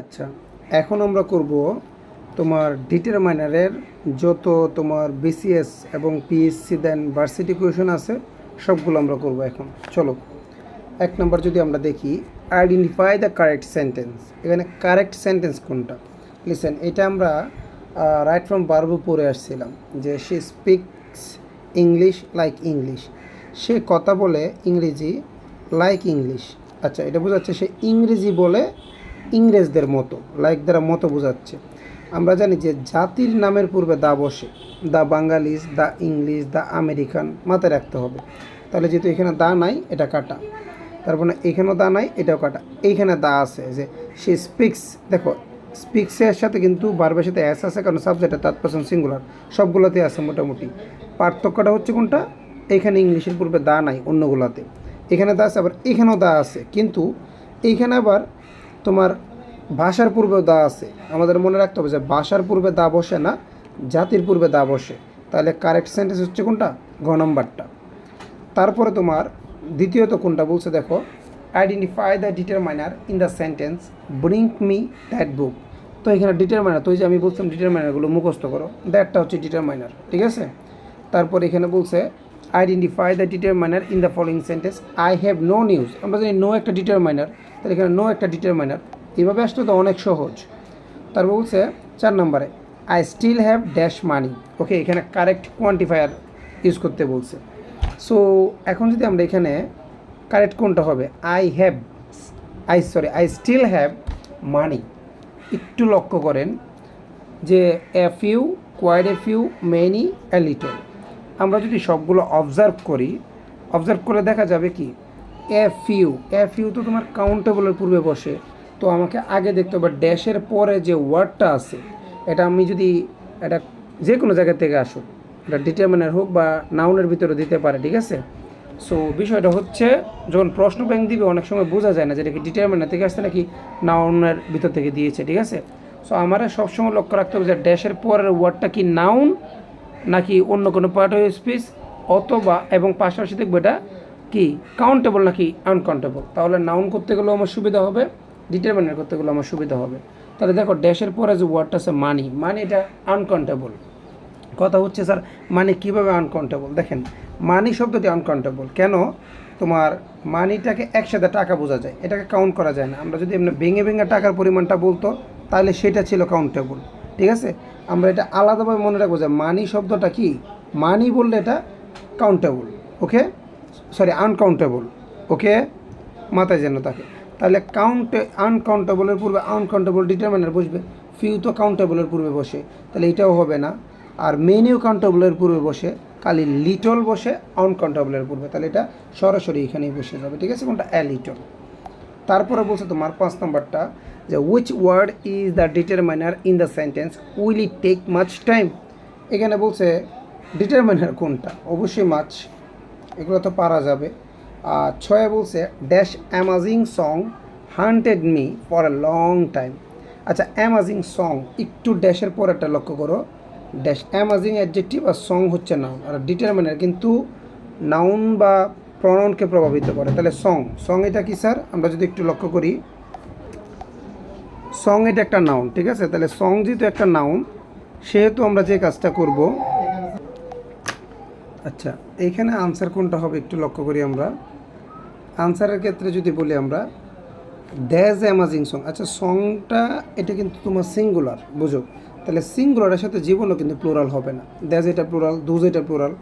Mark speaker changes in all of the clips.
Speaker 1: আচ্ছা, এখন আমরা করব তোমার ডিটারমাইনারের যত তোমার বিসিএস এবং পিএসসি দেন ভার্সিটি কোয়েশন আছে সবগুলো আমরা করব এখন। চলো, এক নম্বর যদি আমরা দেখি, আইডেন্টিফাই দ্য কারেক্ট সেন্টেন্স। এখানে কারেক্ট সেন্টেন্স কোনটা? লিসেন, এটা আমরা রাইট ফ্রম ভার্বও পড়ে আসছিলাম যে সে স্পিকস ইংলিশ লাইক ইংলিশ, সে কথা বলে ইংরেজি লাইক ইংলিশ। আচ্ছা, এটা বোঝাচ্ছে সে ইংরেজি বলে ইংরেজদের মতো, লাইক দ্বারা মতো বোঝাচ্ছে। আমরা জানি যে জাতির নামের পূর্বে দা বসে, the বাঙালিজ, the English, the American, মাথায় রাখতে হবে। তাহলে যেহেতু এখানে দা নাই, এটা কাটা। তারপরে এখানেও দা নাই, এটাও কাটা। এইখানে দা আছে যে সে স্পিক্স, দেখো স্পিক্সের সাথে কিন্তু ভার্বের সাথে অ্যাস আছে, কারণ সাবজেক্টে থার্ড পারসন সিঙ্গুলার, সবগুলোতে আছে মোটামুটি। পার্থক্যটা হচ্ছে কোনটা? এইখানে ইংলিশের পূর্বে দা নাই, অন্যগুলোতে এখানে দা আছে, আবার এখানেও দা আছে, কিন্তু এইখানে আবার তোমার ভাষার পূর্বেও দা আছে। আমাদের মনে রাখতে হবে যে ভাষার পূর্বে দা বসে না, জাতির পূর্বে দা বসে। তাহলে কারেক্ট সেন্টেন্স হচ্ছে কোনটা? ঘ নম্বরটা। তারপরে তোমার দ্বিতীয়ত কোনটা বলছে দেখো, identify the determiner in the sentence bring me that বুক। তো এখানে ডিটারমাইনার, তো ওই যে আমি বলছিলাম ডিটারমাইনারগুলো মুখস্থ করো, দ্যাটটা হচ্ছে ডিটারমাইনার, ঠিক আছে? তারপর এখানে বলছে identify the determiner in the following sentence, I have no news. আমরা জানি নো একটা ডিটারমাইনার, তাহলে এখানে নো একটা ডিটারমাইনার, এভাবে আসলে তো অনেক সহজ। তারপর বলছে 4 নম্বরে, I still have dash money. Okay, এখানে কারেক্ট কোয়ান্টিফায়ার ইউজ করতে বলছে। সো এখন যদি আমরা এখানে কারেক্ট কোনটা হবে, আই স্টিল হ্যাভ মানি। একটু লক্ষ্য করেন যে a few, quite a few, many, a little. আমরা যদি সবগুলো অবজার্ভ করে দেখা যাবে কি, এ ফিউ তো তোমার কাউন্টেবলের পূর্বে বসে, তো আমাকে আগে দেখতে হবে ড্যাশের পরে যে ওয়ার্ডটা আছে, এটা আমি যদি এটা যে কোনো জায়গা থেকে আসুক, এটা ডিটারমিনার হোক বা নাউনের ভিতরে দিতে পারে, ঠিক আছে? সো বিষয়টা হচ্ছে যখন প্রশ্ন ব্যাংক দিবে অনেক সময় বোঝা যায় না যে এটা কি ডিটারমিনার থেকে আসছে নাকি নাউনের ভিতর থেকে দিয়েছে, ঠিক আছে? সো আমার সবসময় লক্ষ্য রাখতে হবে যে ড্যাশের পরের ওয়ার্ডটা কি নাউন নাকি অন্য কোনো পার্ট অফ স্পিচ, অথবা এবং পাশাপাশি দেখবো এটা কি কাউন্টেবল নাকি আনকাউন্টেবল। তাহলে নাউন করতে গেলেও আমার সুবিধা হবে, ডিটারমিনার করতে গেলেও আমার সুবিধা হবে। তাহলে দেখো ড্যাশের পরে যে ওয়ার্ডটা আছে মানি, মানে এটা আনকাউন্টেবল। কথা হচ্ছে স্যার মানি কীভাবে আনকাউন্টেবল? দেখেন, মানি শব্দটি আনকাউন্টেবল কেন? তোমার মানিটাকে একসাথে টাকা বোঝা যায়, এটাকে কাউন্ট করা যায় না। আমরা যদি এমনি ভেঙে ভেঙে টাকার পরিমাণটা বলতো তাহলে সেটা ছিল কাউন্টেবল, ঠিক আছে? আমরা এটা আলাদাভাবে মনে রাখবো যে মানি শব্দটা কি, মানি বললে এটা কাউন্টেবল, ওকে, সরি আনকাউন্টেবল, ওকে, মাথায় যেন থাকে। তাহলে আনকাউন্টেবলের পূর্বে আনকাউন্টেবল ডিটারমিনার বসবে, ফিউ তো কাউন্টেবলের পূর্বে বসে, তাহলে এটাও হবে না। আর মেনিও কাউন্টেবলের পূর্বে বসে, খালি লিটল বসে আনকাউন্টেবলের পূর্বে, তাহলে এটা সরাসরি এখানেই বসে যাবে, ঠিক আছে? কোনটা? A little. তারপরে বলছে তোমার 5 নম্বরটা যে which word is the determiner in the sentence will it take much time. এখানে বলছে ডিটারমাইনার কোনটা? অবশ্যই মাছ, এগুলো তো পারা যাবে। আর 6 বলছে dash amazing song haunted me for a long time. আচ্ছা, অ্যামাজিং সং, একটু ড্যাশের পর একটা লক্ষ্য করো, ড্যাশ অ্যামাজিং অ্যাডজেক্টিভ আর সং হচ্ছে নাউন, আর ডিটারমিনার কিন্তু নাউন বা প্রনাউনকে প্রভাবিত করে। তাহলে সং এটা কি স্যার? আমরা যদি একটু লক্ষ্য করি, সং এটা একটা নাউন, ঠিক আছে? তাহলে সং যেহেতু একটা নাউন, সেহেতু আমরা যে কাজটা করব, আচ্ছা এইখানে আনসার কোনটা হবে একটু লক্ষ্য করি আমরা। আনসারের ক্ষেত্রে যদি বলি আমরা দ্যাজ অ্যামাজিং সং, আচ্ছা সংটা এটা কিন্তু তোমার সিঙ্গুলার, বুঝো? তাহলে সিঙ্গুলারের সাথে জীবনও কিন্তু প্লুরাল হবে না। দ্যাজ এটা প্লুরাল, দুজ এটা প্লুরাল,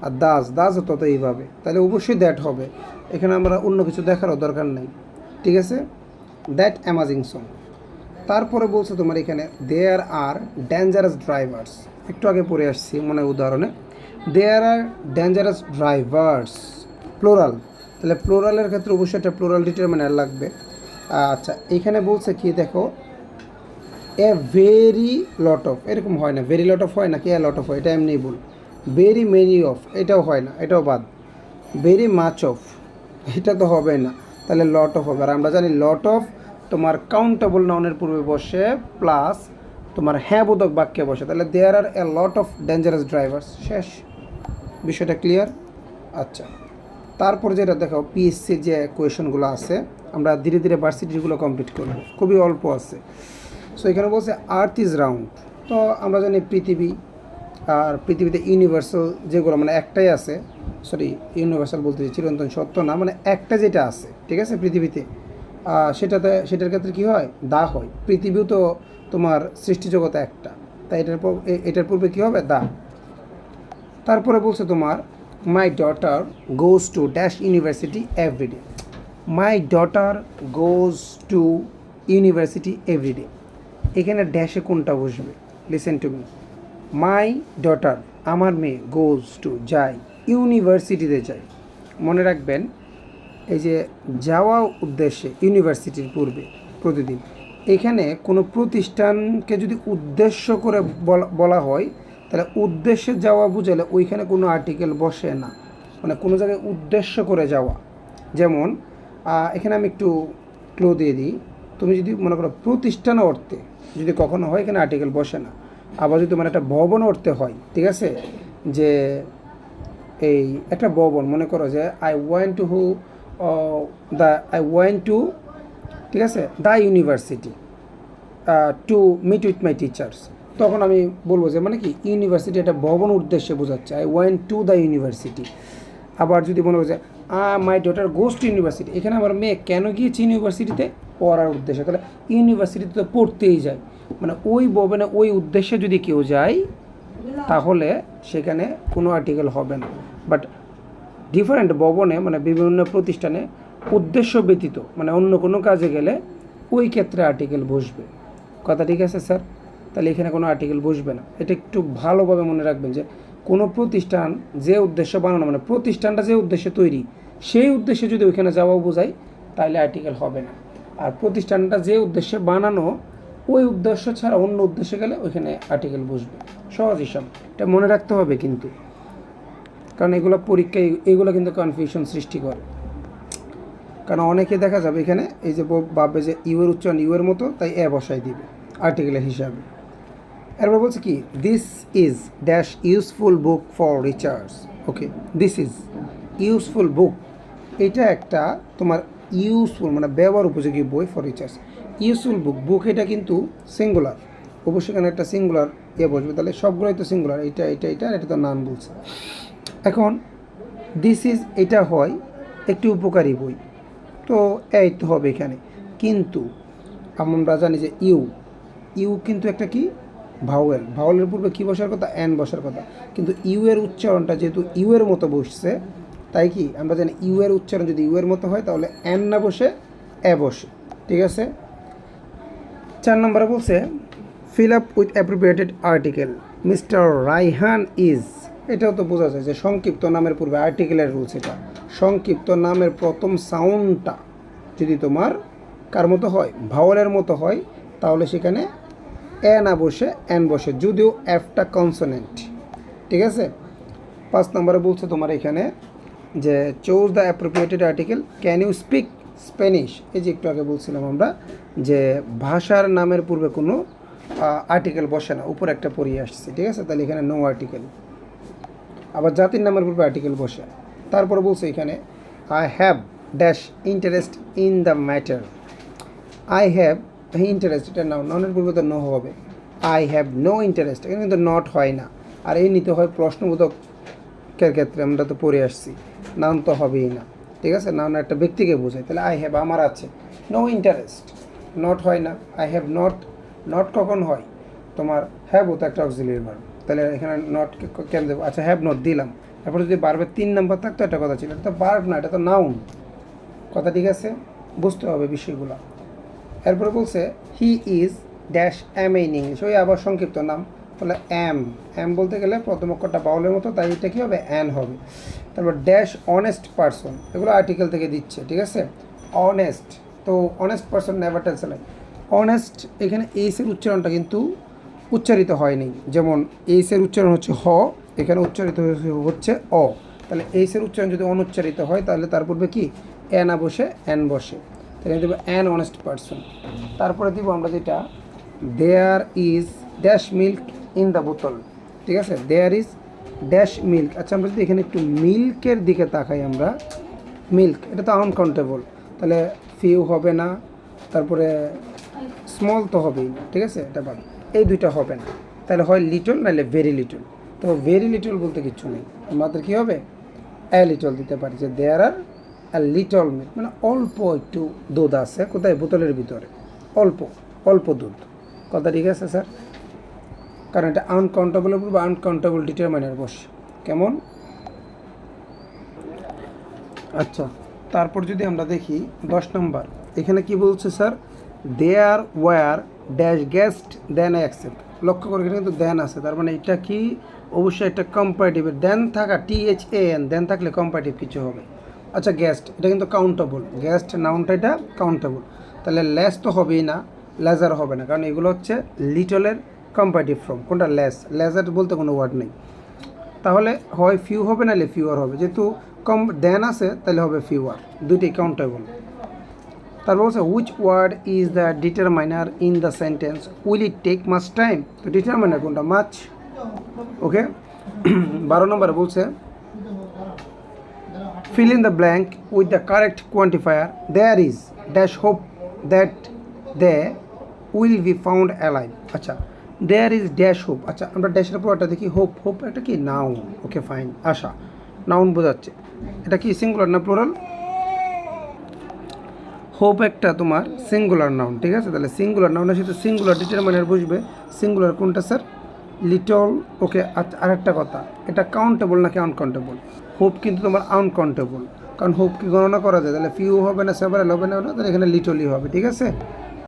Speaker 1: আর দাস তত এইভাবে, তাহলে অবশ্যই দ্যাট হবে। এখানে আমরা অন্য কিছু দেখারও দরকার নেই, ঠিক আছে? That amazing song. তারপরে বলছে তোমার এখানে দেয়ার আর ডেঞ্জারাস ড্রাইভার্স, একটু আগে পড়ে আসছি মনে উদাহরণে, দেয়ার আর ডেঞ্জারাস ড্রাইভার্স, প্লোরাল। তাহলে প্লোরালের ক্ষেত্রে অবশ্যই একটা প্লোরাল ডিটারমিনার লাগবে। আচ্ছা, এখানে বলছে কি দেখো, এ ভেরি লট অফ, এরকম হয় না, ভেরি লট অফ হয় না কি, এ লট অফ হয়, এটা এমনি বল। ভেরি মেনি অফ, এটাও হয় না, এটাও বাদ। ভেরি মাচ অফ, এটা তো হবে না, তাহলে লট অফ হবে। আর আমরা জানি লট অফ তোমার কাউন্টেবল নাউনের পূর্বে বসে, প্লাস তোমার হ্যাঁ বোধক বাক্যে বসে, তাহলে দেয়ার আর এ লট অফ ডেঞ্জারাস ড্রাইভার্স। শেষ, বিষয়টা ক্লিয়ার? আচ্ছা, তারপর যেটা দেখো পিএসসির যে কোয়েশনগুলো আছে আমরা ধীরে ধীরে ভার্সিটিগুলো কমপ্লিট করবো, খুবই অল্প আছে। সো এখানে বলছে আর্থ ইজ রাউন্ড। তো আমরা জানি পৃথিবী, আর পৃথিবীতে ইউনিভার্সাল যেগুলো মানে একটাই আছে, সরি ইউনিভার্সাল বলতে চিরন্তন সত্য না, মানে একটা যেটা আছে ঠিক আছে পৃথিবীতে, সেটার ক্ষেত্রে কী হয়, দা হয়। পৃথিবীও তো তোমার সৃষ্টিজগতে একটা, তাই এটার পূর্বে কী হবে, দা। তারপরে বলছে তোমার my daughter goes to dash university everyday. My daughter goes to university everyday, এখানে ড্যাশে কোনটা বসবে, listen to me. My daughter আমার মেয়ে, গোজ টু যায়, ইউনিভার্সিটিতে যায়। মনে রাখবেন এই যে যাওয়া উদ্দেশ্যে ইউনিভার্সিটির পূর্বে প্রতিদিন, এখানে কোনো প্রতিষ্ঠানকে যদি উদ্দেশ্য করে বলা হয় তাহলে উদ্দেশ্যে যাওয়া বুঝালে ওইখানে কোনো আর্টিকেল বসে না, মানে কোনো জায়গায় উদ্দেশ্য করে যাওয়া। যেমন এখানে আমি একটু ক্লু দিয়ে দিই, তুমি যদি মনে করো প্রতিষ্ঠান অর্থে যদি কখনো হয় এখানে আর্টিকেল বসে না। আবার যদি তোমার একটা ভবন অর্থে হয়, ঠিক আছে, যে এই একটা ভবন মনে করো যে আই ওয়ান্ট টু ঠিক আছে the university to meet with my teachers, তখন আমি বলবো যে মানে কি ইউনিভার্সিটি একটা ভবন উদ্দেশ্যে বোঝাচ্ছে, I want to the university. আবার যদি মনে করো যে মাই ডটার গোজ টু ইউনিভার্সিটি, এখানে আমার মেয়ে কেন গিয়েছে ইউনিভার্সিটিতে, পড়ার উদ্দেশ্যে, তাহলে ইউনিভার্সিটিতে তো পড়তেই যায়, মানে ওই ভবনে ওই উদ্দেশ্যে যদি কেউ যায় তাহলে সেখানে কোনো আর্টিকেল হবে না। বাট ডিফারেন্ট ভবনে মানে বিভিন্ন প্রতিষ্ঠানে উদ্দেশ্য ব্যতীত মানে অন্য কোনো কাজে গেলে ওই ক্ষেত্রে আর্টিকেল বসবে। কথা ঠিক আছে স্যার? তাহলে এখানে কোনো আর্টিকেল বসবে না। এটা একটু ভালোভাবে মনে রাখবেন যে কোনো প্রতিষ্ঠান যে উদ্দেশ্য বানানো মানে প্রতিষ্ঠানটা যে উদ্দেশ্যে তৈরি সেই উদ্দেশ্যে যদি ওইখানে যাওয়া বোঝায় তাহলে আর্টিকেল হবে না। আর প্রতিষ্ঠানটা যে উদ্দেশ্যে বানানো ওই উদ্দেশ্য ছাড়া অন্য উদ্দেশ্যে গেলে ওইখানে আর্টিকেল বসবে। সহজ হিসাব, এটা মনে রাখতে হবে কিন্তু, কারণ এগুলো পরীক্ষায় এগুলো কিন্তু কনফিউশন সৃষ্টি করে। কারণ অনেকে দেখা যাবে এখানে এই যে ভাববে যে ইউ এর উচ্চারণ ইউ এর মতো, তাই এ বসাই দিবে আর্টিকেলের হিসাবে। এরপর বলছে কি, this is dash useful book for research. Okay, this is useful book, এটা একটা তোমার ইউজফুল মানে ব্যবহার উপযোগী বই ফর রিসার্চ। ইউজফুল বুক, বুক এটা কিন্তু সিঙ্গুলার, অবশ্যই এখানে একটা সিঙ্গুলার বসবে, তাহলে সবগুলোই তো সিঙ্গুলার, এটা তো নাম বলছে। এখন দিস ইজ এটা হয় একটি উপকারী বই, তো এই তো হবে এখানে। কিন্তু আমরা জানি যে ইউ কিন্তু একটা কি ভাওয়েলের পূর্বে কী বসার কথা, অ্যান বসার কথা, কিন্তু ইউ এর উচ্চারণটা যেহেতু ইউ এর মতো বসছে, তাই কি আমরা জানি ইউ এর উচ্চারণ যদি ইউ এর মতো হয় তাহলে অ্যান না বসে এ বসে, ঠিক আছে। 4 নম্বরে বলছে fill up with অ্যাপ্রোপ্রিয়েটেড article mister Raihan is. এটাও তো বোঝা যায় যে সংক্ষিপ্ত নামের পূর্বে আর্টিকেলের রুলস। এটা সংক্ষিপ্ত নামের প্রথম সাউন্ডটা যদি তোমার কার মতো হয়, ভাওয়ালের মতো হয়, তাহলে সেখানে এ না বসে এন বসে, যদিও এফটা কনসোনেন্ট, ঠিক আছে। 5 নম্বরে বলছে তোমার এখানে যে choose the appropriated article, can you speak Spanish. এই যে একটু আগে বলছিলাম আমরা যে ভাষার নামের পূর্বে কোনো আর্টিকেল বসে না, উপরে একটা পড়িয়ে আসছে, ঠিক আছে, তাহলে এখানে নো আর্টিকেল। আবার জাতির নামের পূর্বে আর্টিকেল বসে। তারপরে বলছে এখানে I have dash interest in the matter. I have interest, এটা ননের পূর্বে তো নো হবে। আই হ্যাভ নো ইন্টারেস্ট, এখানে কিন্তু নট হয় না, আর এই নিতে হয় প্রশ্নবোধকের ক্ষেত্রে, আমরা তো পড়ে আসছি, নাউন তো হবেই না, ঠিক আছে, নাউন একটা ব্যক্তিকে বোঝায়। তাহলে আই হ্যাভ আমার আছে, নো ইন্টারেস্ট, নট হয় না। আই হ্যাভ নট কখন হয়, তোমার হ্যাভও তো একটা অক্সিলিয়ারি ভার্ব, তাহলে এখানে নট কেন দেবো, আচ্ছা হ্যাভ নট দিলাম। তারপরে যদি বার্বের 3 নাম্বার থাকতো একটা কথা ছিল, এটা তো বার্ব না, এটা তো নাউন, কথা ঠিক আছে, বুঝতে হবে বিষয়গুলো। এরপরে বলছে he is dash M in English, ওই আবার সংক্ষিপ্ত নাম, তাহলে এম বলতে গেলে প্রথম অক্ষরটা বাউলের মতো, তাই এটা কী হবে, অ্যান হবে। তারপর ড্যাশ অনেস্ট পারসন, এগুলো আর্টিকেল থেকে দিচ্ছে, ঠিক আছে। অনেস্ট, তো honest person never tells a lie. Honest এখানে এইসের উচ্চারণটা কিন্তু উচ্চারিত হয়নি, যেমন এইসের উচ্চারণ হচ্ছে হ, এখানে উচ্চারিত হচ্ছে অ, তাহলে এইসের উচ্চারণ যদি অনুচ্চারিত হয় তাহলে তার পূর্বে কি এ না বসে এন বসে, তাহলে দেবো অ্যান অনেস্ট পারসন। তারপরে দিব আমরা যেটা there is dash milk in the বোতল, ঠিক আছে, দেয়ার ইজ ড্যাশ মিল্ক। আচ্ছা আমরা যদি এখানে একটু মিল্কের দিকে তাকাই আমরা, মিল্ক, এটা তো আনকাউন্টেবল, তাহলে ফিউ হবে না, তারপরে স্মল তো হবেই না, ঠিক আছে, এটা বাদ, এই দুইটা হবে না, তাহলে হয় লিটল নাহলে ভেরি লিটল। তো ভেরি লিটল বলতে কিছু নেই, আমাদের কী হবে এ লিটল দিতে পারি, যে দেয়ার আর আ লিটল মিল্ক, মানে অল্প একটু দুধ আছে কোথায়, বোতলের ভিতরে, অল্প অল্প দুধ, কথা ঠিক আছে স্যার? কারণ এটা আনকাউন্টেবলের উপর বা আনকাউন্টেবল ডিটারমাইনার বসে, কেমন? আচ্ছা, তারপর যদি আমরা দেখি 10 নম্বর, এখানে কি বলছে sir, there were dash guest than I accept. লক্ষ্য করে এখানে কিন্তু দেন আছে, তার মানে এটা কি অবশ্যই একটা কম্পারেটিভের দেন থাকা, THAN দেন থাকলে কম্পারেটিভ কিছু হবে। আচ্ছা গেস্ট, এটা কিন্তু কাউন্টেবল, গেস্ট নাউনটা এটা কাউন্টেবল, তাহলে লেস তো হবেই না, লেজার হবে না, কারণ এগুলো হচ্ছে লিটলের কম্পারেটিভ ফর্ম। কোনটা লেজার বলতে কোনো ওয়ার্ড নেই, তাহলে হয় ফিউ হবে নাহলে ফিউয়ার হবে, যেহেতু কম দেন আছে তাহলে হবে ফিউয়ার, দুইটাই কাউন্টেবল। তারপর বলছে which word is the determiner in the sentence will it take much time, তো ডিটারমাইনার কোনটা, মাচ। ওকে 12 নম্বরে বলছে fill in the blank with the correct quantifier, there is dash hope that they will be found alive। আচ্ছা there is dash hope, আচ্ছা আমরা ড্যাশের পর একটা দেখি হোপ, হোপ এটা কি নাউন, ওকে ফাইন, আশা নাউন বোঝাচ্ছে, এটা কি সিঙ্গুলার না প্লুরাল? হোপ একটা তোমার সিঙ্গুলার নাউন, ঠিক আছে, তাহলে সিঙ্গুলার নাউনের সাথে সিঙ্গুলার ডিটারমাইনার বসবে, সিঙ্গুলার কোনটা স্যার, লিটল। ওকে আচ্ছা আরেকটা কথা, এটা কাউন্টেবল নাকি আনকাউন্টেবল? হোপ কিন্তু তোমার আনকাউন্টেবল, কারণ হোপ কি গণনা করা যায়, তাহলে ফিউ হবে না, সেভারেল হবে না, তাহলে এখানে লিটলই হবে, ঠিক আছে।